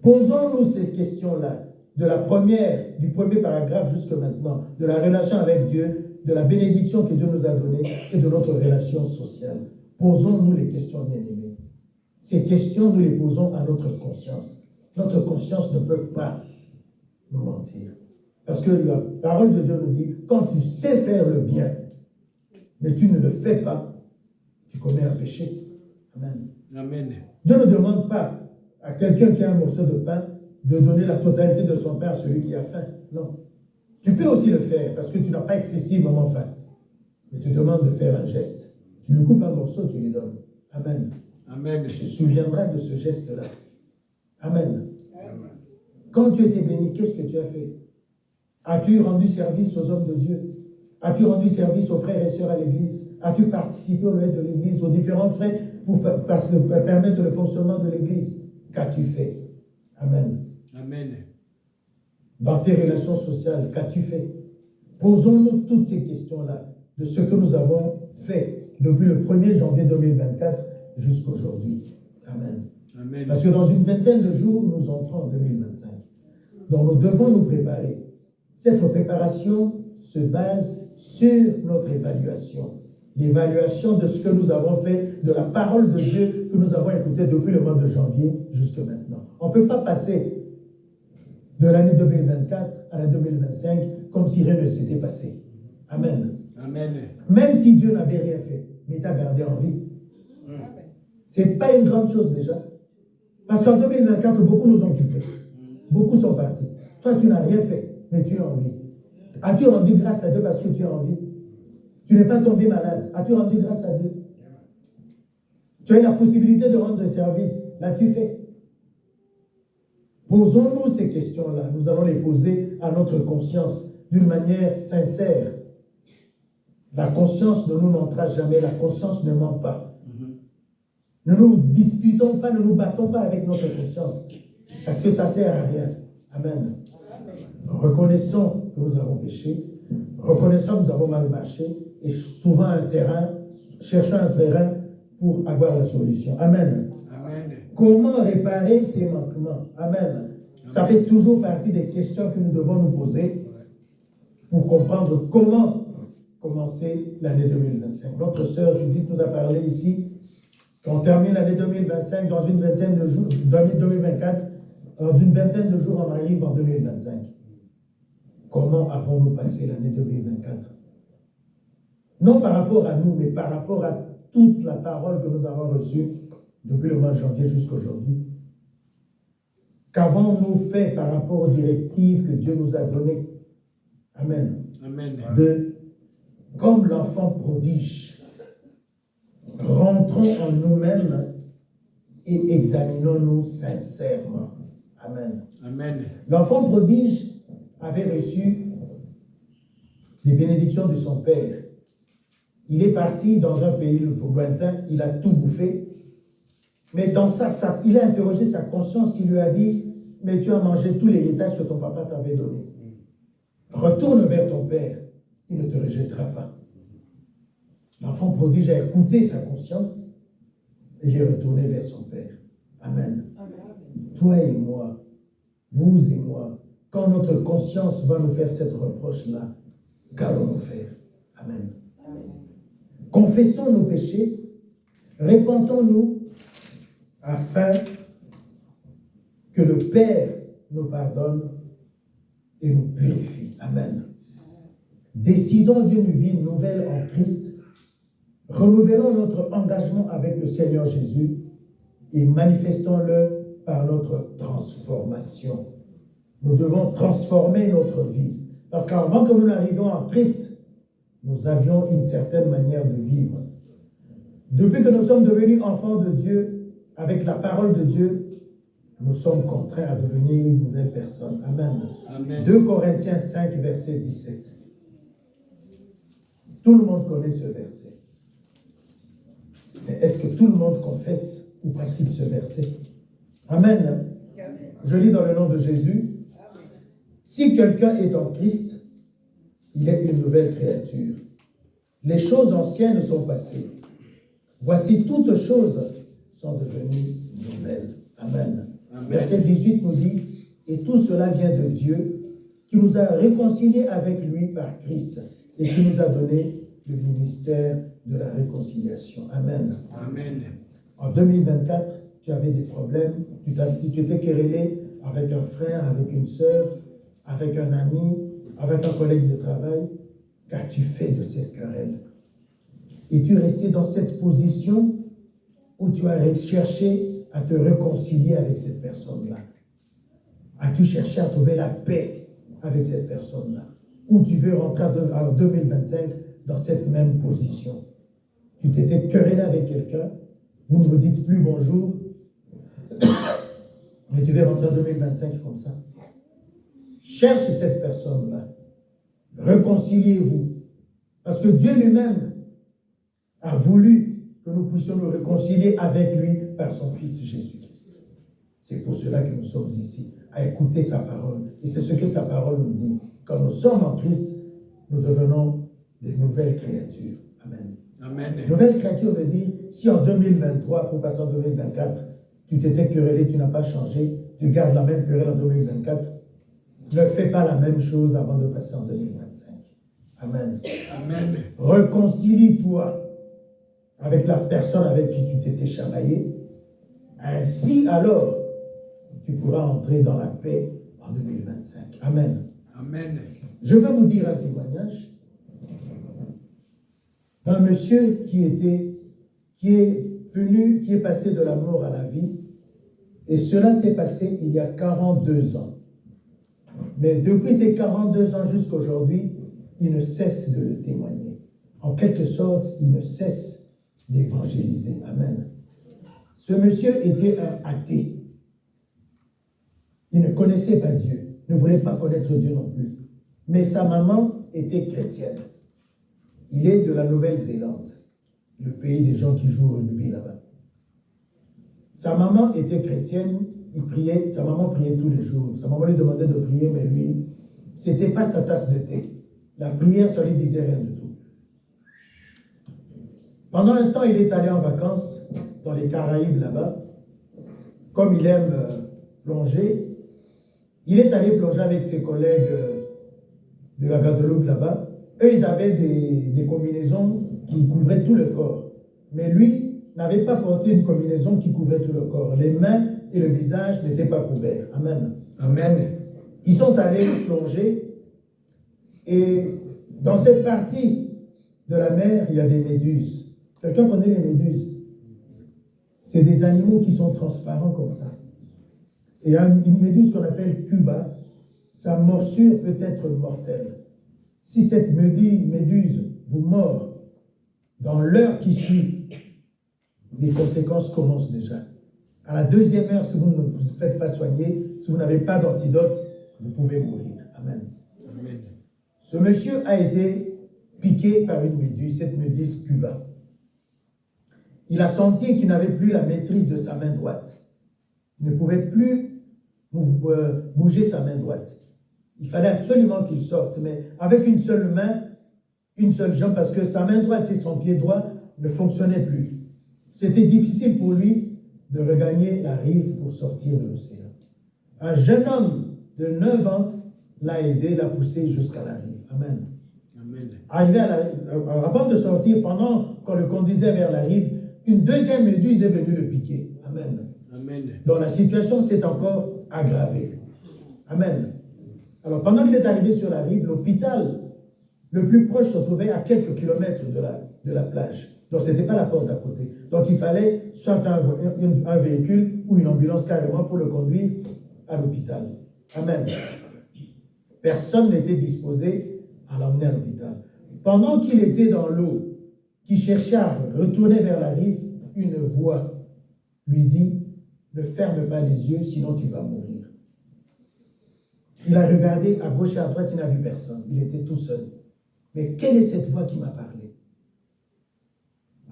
Posons-nous ces questions-là, du premier paragraphe jusqu'à maintenant, de la relation avec Dieu, de la bénédiction que Dieu nous a donnée et de notre relation sociale. Posons-nous les questions, bien-aimés. Ces questions, nous les posons à notre conscience. Notre conscience ne peut pas nous mentir. Parce que la parole de Dieu nous dit, quand tu sais faire le bien, mais tu ne le fais pas, tu commets un péché. Amen. Amen. Dieu ne demande pas à quelqu'un qui a un morceau de pain de donner la totalité de son pain à celui qui a faim. Non. Tu peux aussi le faire parce que tu n'as pas excessivement faim. Mais tu demandes de faire un geste. Tu lui coupes un morceau, tu lui donnes. Amen. Amen. Tu te souviendras de ce geste-là. Amen. Amen. Quand tu étais béni, qu'est-ce que tu as fait? As-tu rendu service aux hommes de Dieu? As-tu rendu service aux frères et sœurs à l'église? As-tu participé au lait de l'église, aux différents frais pour permettre le fonctionnement de l'église? Qu'as-tu fait? Amen. Amen. Dans tes relations sociales, qu'as-tu fait? Posons-nous toutes ces questions-là de ce que nous avons fait depuis le 1er janvier 2024 jusqu'à aujourd'hui. Amen. Amen. Parce que dans une vingtaine de jours, nous entrons en 2025. Donc nous devons nous préparer. Cette préparation se base sur notre évaluation. L'évaluation de ce que nous avons fait, de la parole de Dieu que nous avons écoutée depuis le mois de janvier jusqu'à maintenant. On ne peut pas passer de l'année 2024 à l'année 2025 comme si rien ne s'était passé. Amen. Amen. Même si Dieu n'avait rien fait, mais il t'a gardé en vie. Ce n'est pas une grande chose déjà. Parce qu'en 2024, beaucoup nous ont quittés. Beaucoup sont partis. Toi, tu n'as rien fait, mais tu es en vie. As-tu rendu grâce à Dieu parce que tu es en vie? Tu n'es pas tombé malade. As-tu rendu grâce à Dieu? Tu as eu la possibilité de rendre service. L'as-tu fait? Posons-nous ces questions-là. Nous allons les poser à notre conscience d'une manière sincère. La conscience ne nous mentera jamais. La conscience ne ment pas. Ne nous disputons pas, ne nous battons pas avec notre conscience. Parce que ça ne sert à rien. Amen. Reconnaissons que nous avons péché. Reconnaissons que nous avons mal marché. Et souvent cherchons un terrain pour avoir la solution. Amen. Amen. Comment réparer ces manquements? Amen. Ça fait toujours partie des questions que nous devons nous poser pour comprendre comment commencer l'année 2025. Notre sœur Judith nous a parlé ici qu'on termine l'année 2025 dans une vingtaine de jours, 2024, dans une vingtaine de jours, on arrive en 2025. Comment avons-nous passé l'année 2024? Non par rapport à nous, mais par rapport à toute la parole que nous avons reçue depuis le mois de janvier jusqu'à aujourd'hui. Qu'avons-nous fait par rapport aux directives que Dieu nous a données? Amen. Amen. Comme l'enfant prodige, rentrons en nous-mêmes et examinons-nous sincèrement. Amen. Amen. L'enfant prodige avait reçu les bénédictions de son père. Il est parti dans un pays lointain, il a tout bouffé. Mais dans ça, il a interrogé sa conscience qui lui a dit, mais tu as mangé tout l'héritage que ton papa t'avait donné. Retourne vers ton père, il ne te rejettera pas. L'enfant prodige a écouté sa conscience et il est retourné vers son père. Amen. Amen. Toi et moi, vous et moi, quand notre conscience va nous faire cette reproche-là, qu'allons-nous faire? Amen. Amen. Confessons nos péchés, répentons-nous afin que le Père nous pardonne et nous purifie. Amen. Décidons d'une vie nouvelle en Christ, renouvelons notre engagement avec le Seigneur Jésus et manifestons-le par notre transformation. Nous devons transformer notre vie. Parce qu'avant que nous n'arrivions en Christ, nous avions une certaine manière de vivre. Depuis que nous sommes devenus enfants de Dieu, avec la parole de Dieu, nous sommes contraints à devenir une nouvelle personne. Amen. Amen. 2 Corinthiens 5, verset 17. Tout le monde connaît ce verset. Mais est-ce que tout le monde confesse ou pratique ce verset? Amen. Je lis dans le nom de Jésus. Si quelqu'un est en Christ, il est une nouvelle créature. Les choses anciennes sont passées. Voici toutes choses sont devenues nouvelles. Amen. Amen. Verset 18 nous dit, et tout cela vient de Dieu, qui nous a réconciliés avec lui par Christ et qui nous a donné le ministère de la réconciliation. Amen. Amen. En 2024, tu avais des problèmes, tu t'étais querellé avec un frère, avec une sœur, avec un ami, avec un collègue de travail. Qu'as-tu fait de cette querelle? Es-tu resté dans cette position où tu as cherché à te réconcilier avec cette personne-là? As-tu cherché à trouver la paix avec cette personne-là? ou tu veux rentrer en 2025 dans cette même position. Tu t'étais querellé avec quelqu'un, vous ne vous dites plus bonjour, mais tu veux rentrer en 2025 comme ça. Cherche cette personne-là. Réconciliez-vous. Parce que Dieu lui-même a voulu que nous puissions nous réconcilier avec lui par son Fils Jésus-Christ. C'est pour cela que nous sommes ici, à écouter sa parole. Et c'est ce que sa parole nous dit. Quand nous sommes en Christ, nous devenons des nouvelles créatures. Amen. Amen. Nouvelle créature veut dire, si en 2023, pour passer en 2024, tu t'étais querellé, tu n'as pas changé, tu gardes la même querelle en 2024, ne fais pas la même chose avant de passer en 2025. Amen. Amen. Réconcilie-toi avec la personne avec qui tu t'étais chamaillé. Ainsi, alors, tu pourras entrer dans la paix en 2025. Amen. Amen. Je vais vous dire un témoignage d'un monsieur qui est passé de la mort à la vie. Et cela s'est passé il y a 42 ans. Mais depuis ces 42 ans jusqu'à aujourd'hui, il ne cesse de le témoigner. En quelque sorte, il ne cesse d'évangéliser. Amen. Ce monsieur était un athée. Il ne connaissait pas Dieu, ne voulait pas connaître Dieu non plus. Mais sa maman était chrétienne. Il est de la Nouvelle-Zélande, le pays des gens qui jouent au rugby là-bas. Sa maman était chrétienne, il priait, sa maman priait tous les jours. Sa maman lui demandait de prier, mais lui, ce n'était pas sa tasse de thé. La prière, ça lui disait rien du tout. Pendant un temps, il est allé en vacances dans les Caraïbes là-bas. Comme il aime plonger, il est allé plonger avec ses collègues de la Guadeloupe là-bas. Eux, ils avaient des combinaisons qui couvraient tout le corps. Mais lui n'avait pas porté une combinaison qui couvrait tout le corps. Les mains et le visage n'étaient pas couverts. Amen. Amen. Ils sont allés plonger. Et dans cette partie de la mer, il y a des méduses. Quelqu'un connaît les méduses? C'est des animaux qui sont transparents comme ça. Et il y a une méduse qu'on appelle Cuba. Sa morsure peut être mortelle. Si cette méduse vous mord dans l'heure qui suit, les conséquences commencent déjà. À la deuxième heure, si vous ne vous faites pas soigner, si vous n'avez pas d'antidote, vous pouvez mourir. Amen. Amen. Ce monsieur a été piqué par une méduse, cette méduse Cuba. Il a senti qu'il n'avait plus la maîtrise de sa main droite. Il ne pouvait plus bouger sa main droite. Il fallait absolument qu'il sorte, mais avec une seule main, une seule jambe, parce que sa main droite et son pied droit ne fonctionnaient plus. C'était difficile pour lui de regagner la rive pour sortir de l'océan. Un jeune homme de 9 ans l'a aidé, l'a poussé jusqu'à la rive. Amen. Amen. Arrivé avant de sortir, pendant qu'on le conduisait vers la rive, une deuxième méduse est venue le piquer. Amen. Amen. Donc la situation s'est encore aggravée. Amen. Alors pendant qu'il est arrivé sur la rive, l'hôpital le plus proche se trouvait à quelques kilomètres de la plage. Donc ce n'était pas la porte d'à côté. Donc il fallait soit un véhicule ou une ambulance carrément pour le conduire à l'hôpital. Amen. Personne n'était disposé à l'emmener à l'hôpital. Pendant qu'il était dans l'eau, qui cherchait à retourner vers la rive, une voix lui dit « Ne ferme pas les yeux, sinon tu vas mourir. » Il a regardé à gauche et à droite, il n'a vu personne. Il était tout seul. Mais quelle est cette voix qui m'a parlé?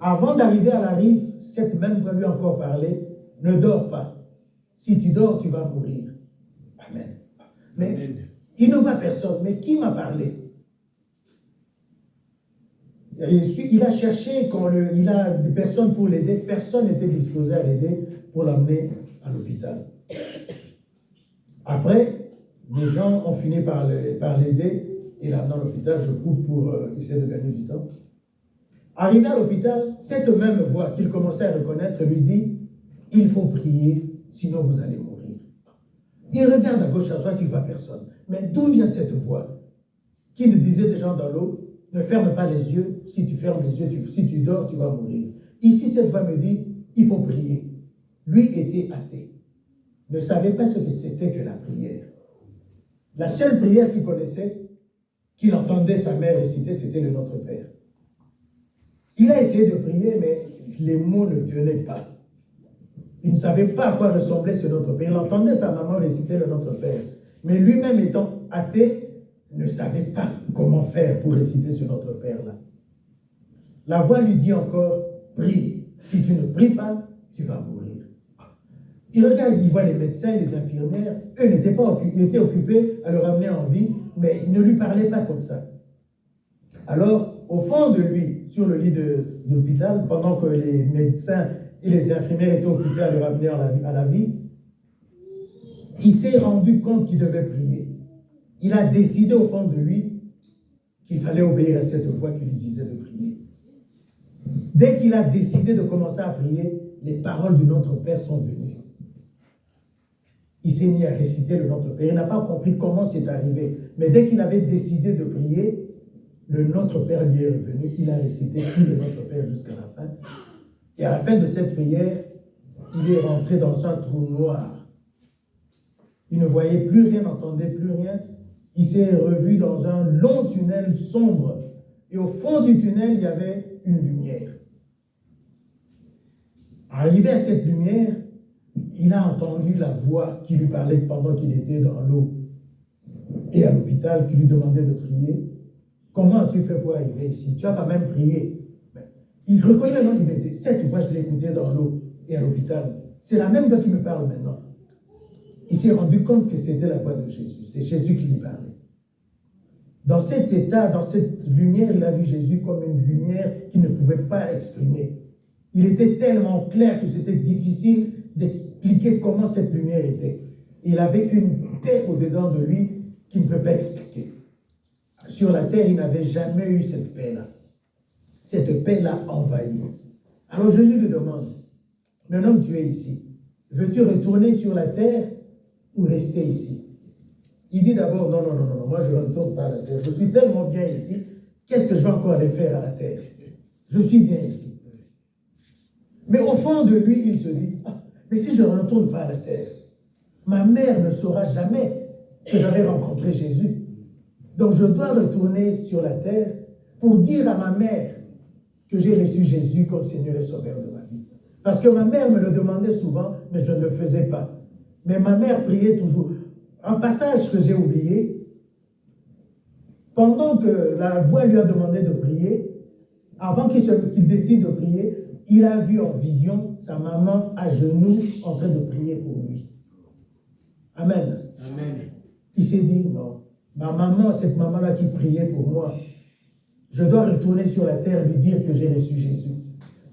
Avant d'arriver à la rive, cette même voix lui a encore parlé « Ne dors pas. Si tu dors, tu vas mourir. » Amen. Mais Amen. il ne voit personne. Mais qui m'a parlé? Il a cherché, il a des personnes pour l'aider. Personne n'était disposé à l'aider pour l'emmener à l'hôpital. Après, les gens ont fini par l'aider et l'amener à l'hôpital. Je coupe pour essayer de gagner du temps. Arrivé à l'hôpital, cette même voix qu'il commençait à reconnaître lui dit « Il faut prier, sinon vous allez mourir. » Il regarde à gauche, à droite, il ne voit personne. Mais d'où vient cette voix qui nous disait des gens dans l'eau « Ne ferme pas les yeux, si tu fermes les yeux, si tu dors, tu vas mourir. » Ici, cette voix me dit « Il faut prier. » Lui était athée, ne savait pas ce que c'était que la prière. La seule prière qu'il connaissait, qu'il entendait sa mère réciter, c'était le Notre Père. Il a essayé de prier, mais les mots ne venaient pas. Il ne savait pas à quoi ressemblait ce Notre Père. Il entendait sa maman réciter le Notre Père. Mais lui-même étant athée, ne savait pas comment faire pour réciter ce Notre Père-là. La voix lui dit encore, prie. Si tu ne pries pas, tu vas mourir. Il regarde, il voit les médecins, les infirmières. Eux n'étaient pas occupés, ils étaient occupés à le ramener en vie, mais ils ne lui parlaient pas comme ça. Alors, au fond de lui, sur le lit de l'hôpital, pendant que les médecins et les infirmières étaient occupés à le ramener à la vie, il s'est rendu compte qu'il devait prier. Il a décidé au fond de lui qu'il fallait obéir à cette voix qui lui disait de prier. Dès qu'il a décidé de commencer à prier, les paroles du Notre Père sont venues. Il s'est mis à réciter le Notre Père. Il n'a pas compris comment c'est arrivé. Mais dès qu'il avait décidé de prier, le Notre Père lui est revenu. Il a récité tout le Notre Père jusqu'à la fin. Et à la fin de cette prière, il est rentré dans un trou noir. Il ne voyait plus rien, n'entendait plus rien. Il s'est revu dans un long tunnel sombre. Et au fond du tunnel, il y avait une lumière. Arrivé à cette lumière, il a entendu la voix qui lui parlait pendant qu'il était dans l'eau et à l'hôpital, qui lui demandait de prier. Comment as-tu fait pour arriver ici? Tu as quand même prié. Il reconnaît, non, il m'a dit, cette voix, je l'ai écoutée dans l'eau et à l'hôpital. C'est la même voix qui me parle maintenant. Il s'est rendu compte que c'était la voix de Jésus. C'est Jésus qui lui parlait. Dans cet état, dans cette lumière, il a vu Jésus comme une lumière qu'il ne pouvait pas exprimer. Il était tellement clair que c'était difficile d'expliquer comment cette lumière était. Il avait une paix au-dedans de lui qu'il ne peut pas expliquer. Sur la terre, il n'avait jamais eu cette paix-là. Cette paix l'a envahi. Alors Jésus lui demande, maintenant que tu es ici, veux-tu retourner sur la terre ou rester ici? Il dit d'abord, non, moi je ne retourne pas à la terre. Je suis tellement bien ici, qu'est-ce que je vais encore aller faire à la terre? Je suis bien ici. Mais au fond de lui, il se dit, ah, mais si je ne retourne pas à la terre, ma mère ne saura jamais que j'avais rencontré Jésus. Donc je dois retourner sur la terre pour dire à ma mère que j'ai reçu Jésus comme Seigneur et Sauveur de ma vie. Parce que ma mère me le demandait souvent, mais je ne le faisais pas. Mais ma mère priait toujours. Un passage que j'ai oublié, pendant que la voix lui a demandé de prier, avant qu'il décide de prier, il a vu en vision sa maman à genoux en train de prier pour lui. Amen. Amen. Il s'est dit, non, ma maman, cette maman-là qui priait pour moi, je dois retourner sur la terre lui dire que j'ai reçu Jésus.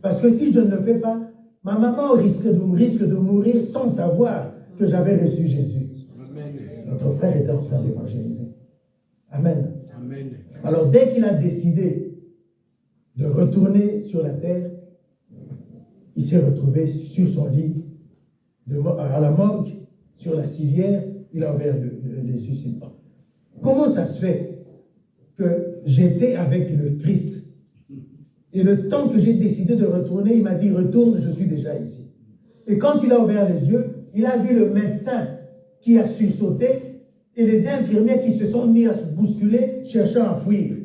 Parce que si je ne le fais pas, ma maman risque de mourir sans savoir que j'avais reçu Jésus. Amen. Notre frère était en train d'évangéliser. Amen. Amen. Alors dès qu'il a décidé de retourner sur la terre, il s'est retrouvé sur son lit, à la morgue, sur la civière, il a ouvert les yeux. Comment ça se fait que j'étais avec le Christ et le temps que j'ai décidé de retourner, il m'a dit, retourne, je suis déjà ici. Et quand il a ouvert les yeux, il a vu le médecin qui a sursauté et les infirmières qui se sont mis à se bousculer, cherchant à fuir.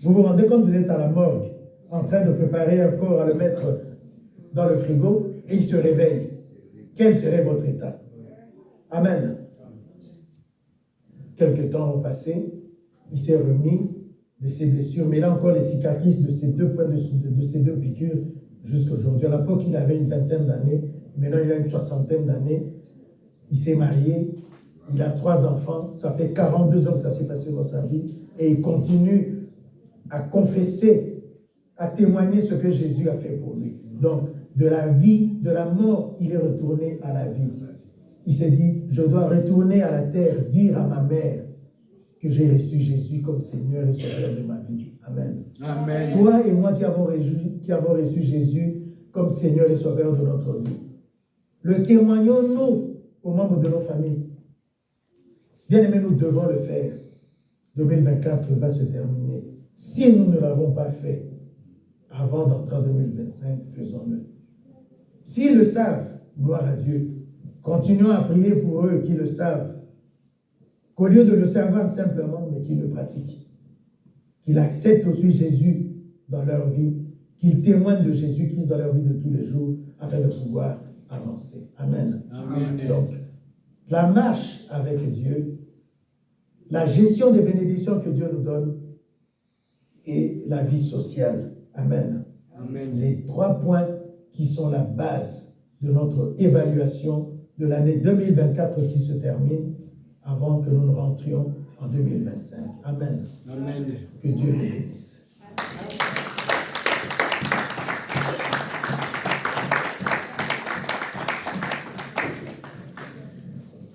Vous vous rendez compte, vous êtes à la morgue, en train de préparer un corps à le mettre dans le frigo, et il se réveille. Quel serait votre état? Amen. Quelques temps ont passé, il s'est remis de ses blessures, mais là encore les cicatrices de ces deux points, de ces deux piqûres, jusqu'à aujourd'hui. À l'époque, il avait une vingtaine d'années, maintenant il a une soixantaine d'années. Il s'est marié, il a 3 enfants, ça fait 42 ans que ça s'est passé dans sa vie, et il continue à confesser, à témoigner ce que Jésus a fait pour lui. Donc, de la vie, de la mort, il est retourné à la vie. Il s'est dit, je dois retourner à la terre, dire à ma mère que j'ai reçu Jésus comme Seigneur et Sauveur de ma vie. Amen. Amen. Toi et moi qui avons reçu Jésus comme Seigneur et Sauveur de notre vie, le témoignons-nous aux membres de nos familles. Bien aimé, nous devons le faire. 2024 va se terminer. Si nous ne l'avons pas fait avant d'entrer en 2025, faisons-le. S'ils le savent, gloire à Dieu. Continuons à prier pour eux qui le savent. qu'au lieu de le savoir simplement, mais qu'ils le pratiquent. Qu'ils acceptent aussi Jésus dans leur vie, qu'ils témoignent de Jésus-Christ dans leur vie de tous les jours, afin de pouvoir avancer. Amen. Amen. Donc, la marche avec Dieu, la gestion des bénédictions que Dieu nous donne, et la vie sociale. Amen. Amen. Les 3 points qui sont la base de notre évaluation de l'année 2024 qui se termine avant que nous ne rentrions en 2025. Amen. Amen. Que Dieu nous bénisse.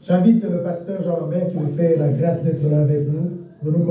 J'invite le pasteur Jean-Lambert qui nous fait la grâce d'être là avec nous.